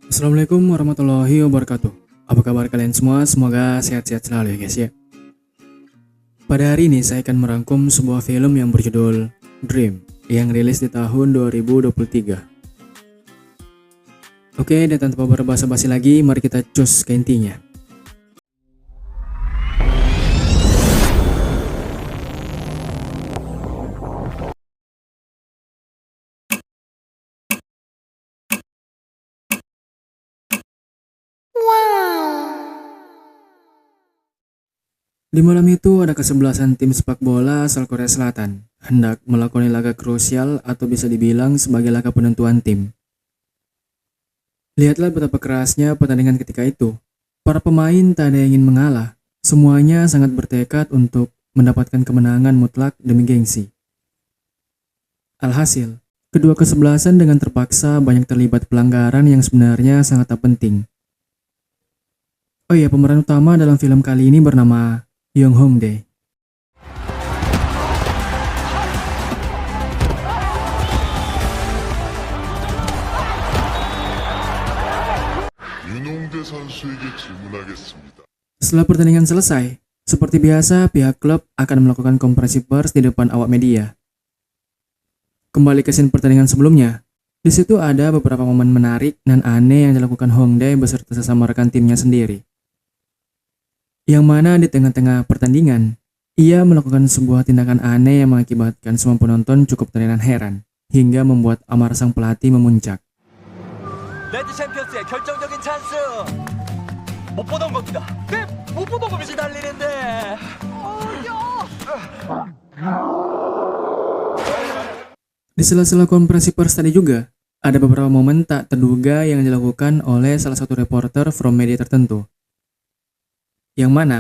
Assalamualaikum warahmatullahi wabarakatuh. Apa kabar kalian semua? Semoga sehat-sehat selalu ya guys ya. Pada hari ini saya akan merangkum sebuah film yang berjudul Dream yang rilis di tahun 2023. Oke, dan tanpa berbasa-basi lagi, mari kita cus ke intinya. Di malam itu ada kesebelasan tim sepak bola asal Korea Selatan hendak melakoni laga krusial atau bisa dibilang sebagai laga penentuan tim. Lihatlah betapa kerasnya pertandingan ketika itu. Para pemain tak ada yang ingin mengalah. Semuanya sangat bertekad untuk mendapatkan kemenangan mutlak demi gengsi. Alhasil, kedua kesebelasan dengan terpaksa banyak terlibat pelanggaran yang sebenarnya sangat tak penting. Oh iya, pemeran utama dalam film kali ini bernama Young Hongdae. 윤홍대 선수에게 질문하겠습니다. Setelah pertandingan selesai, seperti biasa pihak klub akan melakukan konferensi pers di depan awak media. Kembali ke scene pertandingan sebelumnya, di situ ada beberapa momen menarik dan aneh yang dilakukan Hongdae beserta sesama rekan timnya sendiri. Yang mana di tengah-tengah pertandingan, ia melakukan sebuah tindakan aneh yang mengakibatkan semua penonton cukup terheran-heran, hingga membuat amarah sang pelatih memuncak. 레드 챔피언스의 결정적인 찬스. 못 보던 겁니다. 네, 못 보던 겁니다. 달리는데. Di sela-sela konferensi pers tadi juga, ada beberapa momen tak terduga yang dilakukan oleh salah satu reporter from media tertentu. Yang mana,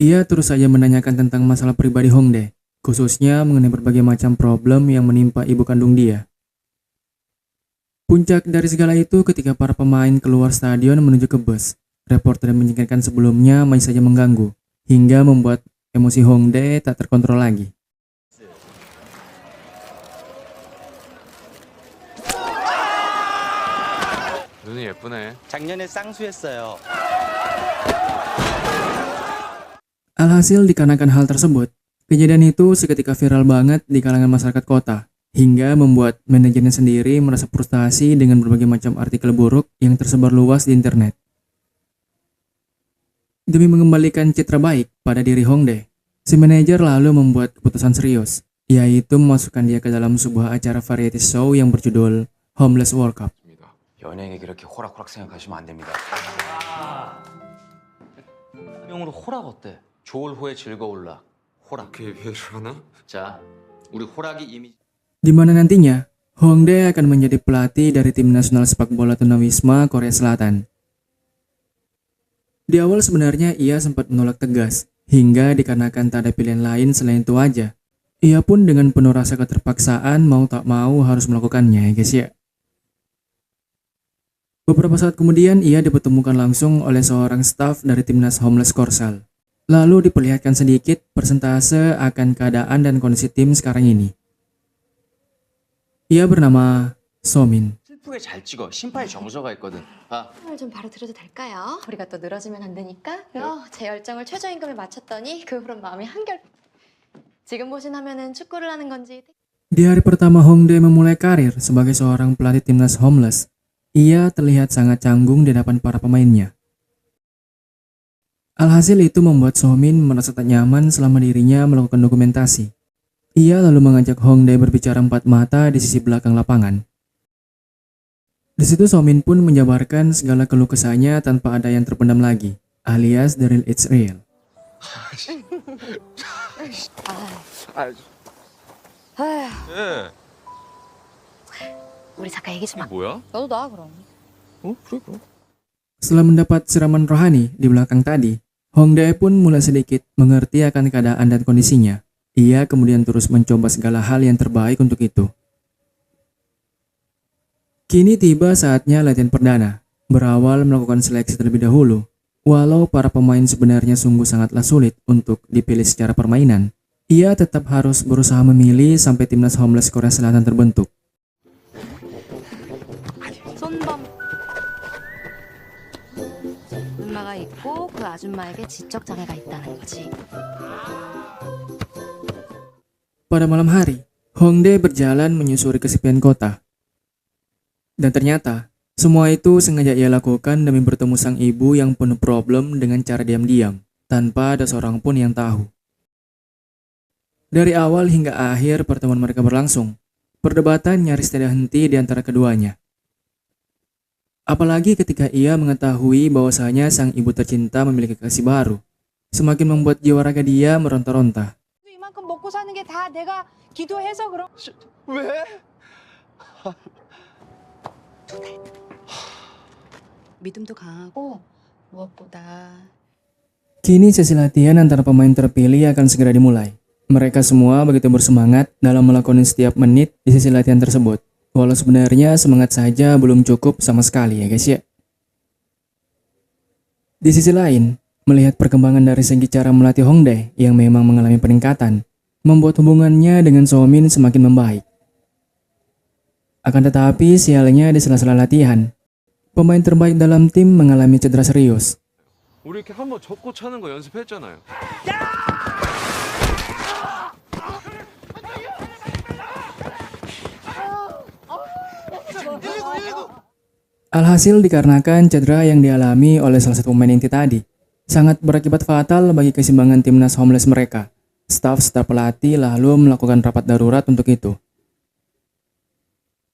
ia terus saja menanyakan tentang masalah pribadi Hongdae, khususnya mengenai berbagai macam problem yang menimpa ibu kandung dia. Puncak dari segala itu ketika para pemain keluar stadion menuju ke bus. Reporter yang menyingkirkan sebelumnya masih saja mengganggu, hingga membuat emosi Hongdae tak terkontrol lagi. 눈이 예쁘네. 작년에 쌍수했어요. Alhasil dikarenakan hal tersebut, kejadian itu seketika viral banget di kalangan masyarakat kota, hingga membuat manajernya sendiri merasa frustasi dengan berbagai macam artikel buruk yang tersebar luas di internet. Demi mengembalikan citra baik pada diri Hongdae, si manajer lalu membuat keputusan serius, yaitu memasukkan dia ke dalam sebuah acara variety show yang berjudul Homeless World Cup. 연예인이 그렇게 호락호락 생각하시면 안 됩니다. 명으로 호락 어때? 좋을 후에 즐거울락. 호락. 그렇게 얘기를 하나? 자, 우리 호락이 이미 Di mana nantinya, Hongdae akan menjadi pelatih dari tim nasional sepak bola tunawisma Korea Selatan. Di awal sebenarnya ia sempat menolak tegas, hingga dikarenakan tak ada pilihan lain selain itu aja. Ia pun dengan penuh rasa keterpaksaan mau tak mau harus melakukannya ya guys ya. Beberapa saat kemudian ia dipertemukan langsung oleh seorang staf dari timnas Homeless Korsel. Lalu diperlihatkan sedikit persentase akan keadaan dan kondisi tim sekarang ini. Ia bernama Somin. 슬프게 잘 찍어. 심파에 정서가 있거든. 아, 을 좀 바로 들어도 될까요? 우리가 또 늘어지면 안 되니까요. 제 열정을 최저임금에 맞췄더니 그 후로 마음이 한결. 지금 보신 화면은 축구를 하는 건지. Di hari pertama Hongdae memulai karir sebagai seorang pelatih timnas Homeless, ia terlihat sangat canggung di hadapan para pemainnya. Alhasil itu membuat Somin merasa tak nyaman selama dirinya melakukan dokumentasi. Ia lalu mengajak Hongdae berbicara empat mata di sisi belakang lapangan. Di situ Somin pun menjabarkan segala keluh kesahnya tanpa ada yang terpendam lagi, alias the real it's real. 예. 우리 잠깐 얘기 좀 이게 뭐야? 너도 나 그럼. 그래 그럼. Setelah mendapat siraman rohani di belakang tadi, Hongdae pun mulai sedikit mengerti akan keadaan dan kondisinya. Ia kemudian terus mencoba segala hal yang terbaik untuk itu. Kini tiba saatnya latihan perdana, berawal melakukan seleksi terlebih dahulu. Walau para pemain sebenarnya sungguh sangatlah sulit untuk dipilih secara permainan, ia tetap harus berusaha memilih sampai timnas Homeless Korea Selatan terbentuk. 손범 아줌마가 있고 그 아줌마에게 지적 장애가 있다는 거지. Pada malam hari, Hongdae berjalan menyusuri kesepian kota. Dan ternyata, semua itu sengaja ia lakukan demi bertemu sang ibu yang penuh problem dengan cara diam-diam, tanpa ada seorang pun yang tahu. Dari awal hingga akhir pertemuan mereka berlangsung, perdebatan nyaris tidak henti di antara keduanya. Apalagi ketika ia mengetahui bahwasanya sang ibu tercinta memiliki kekasih baru, semakin membuat jiwa raga dia meronta-ronta. 이만큼 먹고 사는 게 다 내가 기도해서 그런. 왜? 믿음도 강하고 무엇보다 Kini sesi latihan antara pemain terpilih akan segera dimulai. Mereka semua begitu bersemangat dalam melakoni setiap menit di sesi latihan tersebut. Walau sebenarnya semangat saja belum cukup sama sekali ya guys ya. Di sisi lain, melihat perkembangan dari segi cara melatih Hongdae yang memang mengalami peningkatan, membuat hubungannya dengan Somin semakin membaik. Akan tetapi sialnya di sela-sela latihan, pemain terbaik dalam tim mengalami cedera serius. 우리 이렇게 한번 접고 차는 거 연습했잖아요. Alhasil dikarenakan cedera yang dialami oleh salah satu pemain inti tadi, sangat berakibat fatal bagi keseimbangan timnas Homeless mereka. Staf serta pelatih lalu melakukan rapat darurat untuk itu.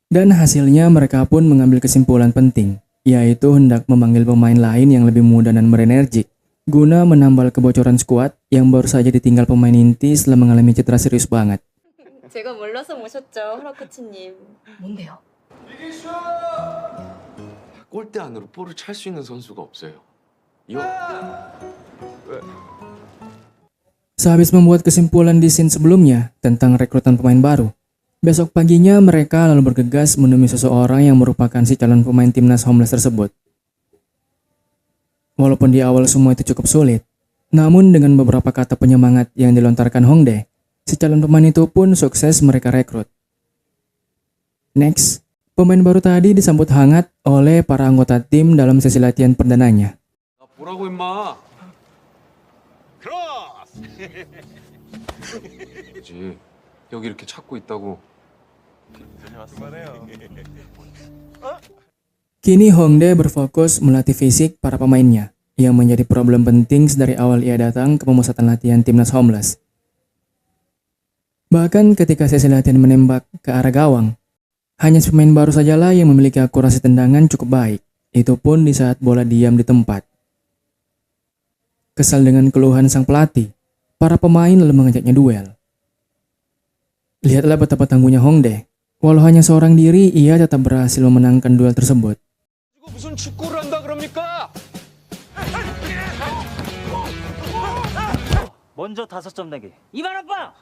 Dan hasilnya mereka pun mengambil kesimpulan penting, yaitu hendak memanggil pemain lain yang lebih muda dan berenergik, guna menambal kebocoran skuad yang baru saja ditinggal pemain inti setelah mengalami cedera serius banget. 제가 몰라서 모셨죠, 허락코치님. 뭔데요? 골대 안으로 볼을 찰 수 있는 선수가 없어요. 이거 Sehabis membuat kesimpulan di scene sebelumnya tentang rekrutan pemain baru, besok paginya mereka lalu bergegas menemui seseorang yang merupakan si calon pemain timnas Homeless tersebut. Walaupun di awal semua itu cukup sulit, namun dengan beberapa kata penyemangat yang dilontarkan Hongdae, si calon pemain itu pun sukses mereka rekrut. Next, pemain baru tadi disambut hangat oleh para anggota tim dalam sesi latihan perdananya. 나 보라고 임마. 크로스! 그지. 여기 이렇게 찾고 있다고. 그만해요. Kini Hongdae berfokus melatih fisik para pemainnya, yang menjadi problem penting dari awal ia datang ke pemusatan latihan timnas Homeless. Bahkan ketika sesi latihan menembak ke arah gawang, hanya pemain baru sajalah yang memiliki akurasi tendangan cukup baik, itu pun di saat bola diam di tempat. Kesal dengan keluhan sang pelatih, para pemain lalu mengajaknya duel. Lihatlah betapa tangguhnya Hongdae, walau hanya seorang diri ia tetap berhasil memenangkan duel tersebut. 무슨 축구를 한다 그럽니까? 먼저 5점 내기. 이만 아빠.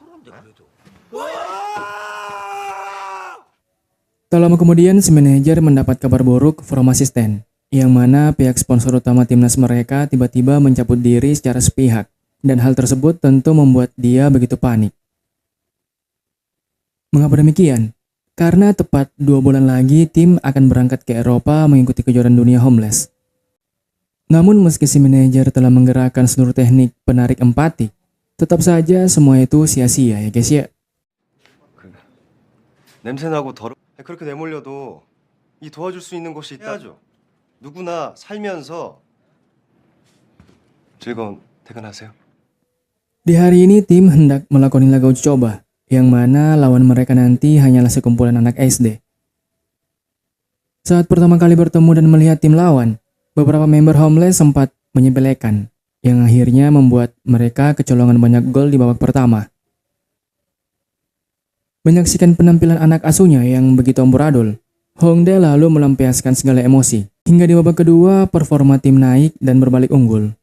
Tak lama kemudian si manajer mendapat kabar buruk from asisten, yang mana pihak sponsor utama timnas mereka tiba-tiba mencabut diri secara sepihak, dan hal tersebut tentu membuat dia begitu panik. Mengapa demikian? Karena tepat 2 bulan lagi tim akan berangkat ke Eropa mengikuti kejuaraan dunia Homeless. Namun meski si manajer telah menggerakkan seluruh teknik penarik empati, tetap saja semua itu sia-sia ya guys ya. 냄새나고 그렇게 내몰려도 이 도와줄 수 있는 곳이 있다죠. 누구나 살면서 즐거운 퇴근하세요. Di hari ini tim hendak melakukan laga uji coba, yang mana lawan mereka nanti hanyalah sekumpulan anak SD. Saat pertama kali bertemu dan melihat tim lawan, beberapa member Homeless sempat menyepelekan, yang akhirnya membuat mereka kecolongan banyak gol di babak pertama. Menyaksikan penampilan anak asuhnya yang begitu amburadul, Hongdae lalu melampiaskan segala emosi. Hingga di babak kedua, performa tim naik dan berbalik unggul.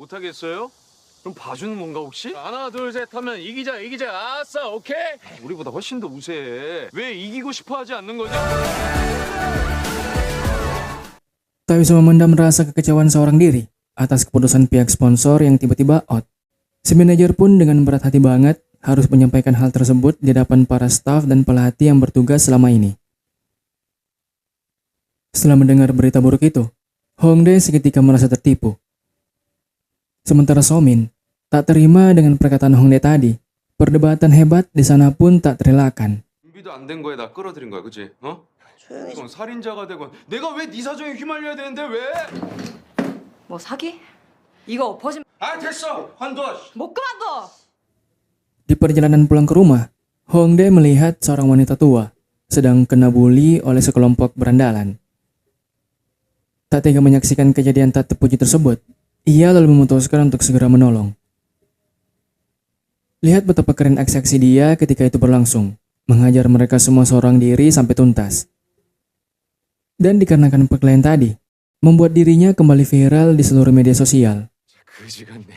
못하겠어요? 그럼 봐주는 건가 혹시? 하나 둘 셋 하면 이기자 아싸 오케이? 우리보다 훨씬 더 우세해. 왜 이기고 싶어 하지 않는 거죠? Tak bisa memendam rasa kekecewaan seorang diri atas keputusan pihak sponsor yang tiba-tiba out. Si manajer pun dengan berat hati banget harus menyampaikan hal tersebut di hadapan para staf dan pelatih yang bertugas selama ini. Setelah mendengar berita buruk itu, Hongdae seketika merasa tertipu. Sementara Somin tak terima dengan perkataan Hongdae tadi. Perdebatan hebat di sana pun tak terelakkan. 준비도 안 된 거에 나 끌어들인 거야, 그치? 어? 이건 살인자가 되건 내가 왜 네 사정에 휘말려야 되는데 왜? 뭐 사기? 이거 엎어진 아 됐어, 관둬. 못 그만둬! Di perjalanan pulang ke rumah, Hongdae melihat seorang wanita tua sedang kena bully oleh sekelompok berandalan. Tak tega menyaksikan kejadian tak terpuji tersebut, ia lalu memutuskan untuk segera menolong. Lihat betapa keren aksi dia ketika itu berlangsung, menghajar mereka semua seorang diri sampai tuntas. Dan dikarenakan perkelahian tadi, membuat dirinya kembali viral di seluruh media sosial. 그지 같네.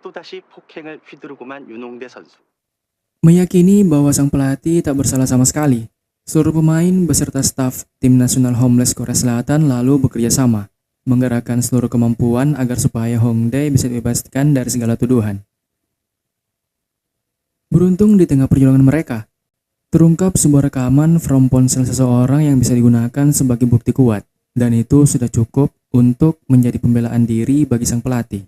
또다시 폭행을 휘두르고만 윤홍대 선수. Meyakini bahwa sang pelatih tak bersalah sama sekali. Seluruh pemain beserta staf tim nasional Homeless Korea Selatan lalu bekerja sama, menggerakkan seluruh kemampuan agar supaya Hongdae bisa dibebaskan dari segala tuduhan. Beruntung di tengah perjuangan mereka, terungkap sebuah rekaman from ponsel seseorang yang bisa digunakan sebagai bukti kuat, dan itu sudah cukup untuk menjadi pembelaan diri bagi sang pelatih.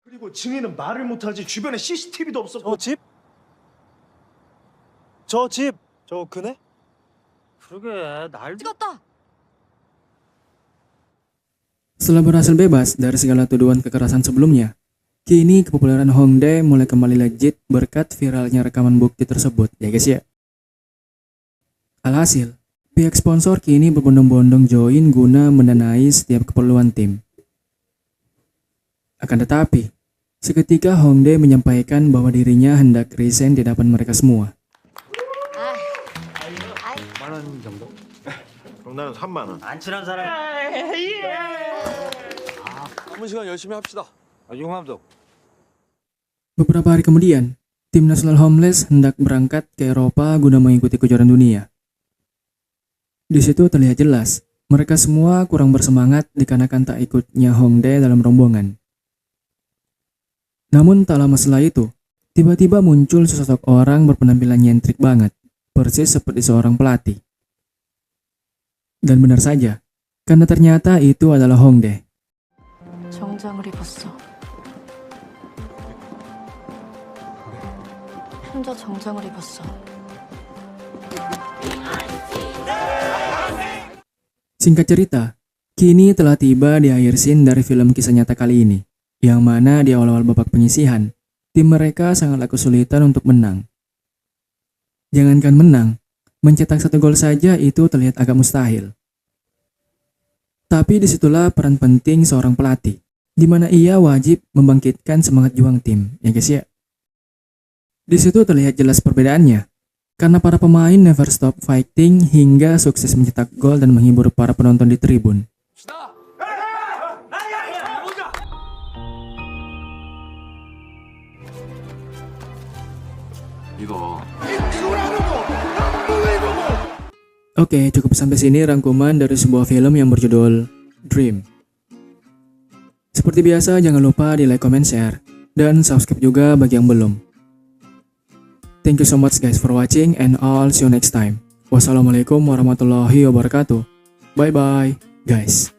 그리고 증인은 말을 못하지 주변에 CCTV도 없어. 저 집 저 그네? 그러게 날 찍었다! Setelah berhasil bebas dari segala tuduhan kekerasan sebelumnya, kini kepopuleran Hongdae mulai kembali legit berkat viralnya rekaman bukti tersebut, ya guys ya. Alhasil, pihak sponsor kini berbondong-bondong join guna mendanai setiap keperluan tim. Akan tetapi, seketika Hongdae menyampaikan bahwa dirinya hendak resign di hadapan mereka semua. 그럼 나는 3만 원. 안 친한 사람. 남은 시간 열심히 합시다. 용함도. Beberapa hari kemudian, tim nasional Homeless hendak berangkat ke Eropa guna mengikuti kejuaraan dunia. Di situ terlihat jelas, mereka semua kurang bersemangat dikarenakan tak ikutnya Hongdae dalam rombongan. Namun tak lama setelah itu, tiba-tiba muncul sesosok orang berpenampilan nyentrik banget, persis seperti seorang pelatih. Dan benar saja, karena ternyata itu adalah Hongdae. 정장을 입었어. 혼자 정장을 입었어. Singkat cerita, kini telah tiba di akhir scene dari film kisah nyata kali ini, yang mana di awal-awal babak penyisihan, tim mereka sangatlah kesulitan untuk menang. Jangankan menang, mencetak 1 gol saja itu terlihat agak mustahil. Tapi disitulah peran penting seorang pelatih, di mana ia wajib membangkitkan semangat juang tim, ya guys ya. Di situ terlihat jelas perbedaannya, karena para pemain never stop fighting hingga sukses mencetak gol dan menghibur para penonton di tribun. 이거 Oke, cukup sampai sini rangkuman dari sebuah film yang berjudul Dream. Seperti biasa, jangan lupa di like, comment, share, dan subscribe juga bagi yang belum. Thank you so much guys for watching and I'll see you next time. Wassalamualaikum warahmatullahi wabarakatuh. Bye bye guys.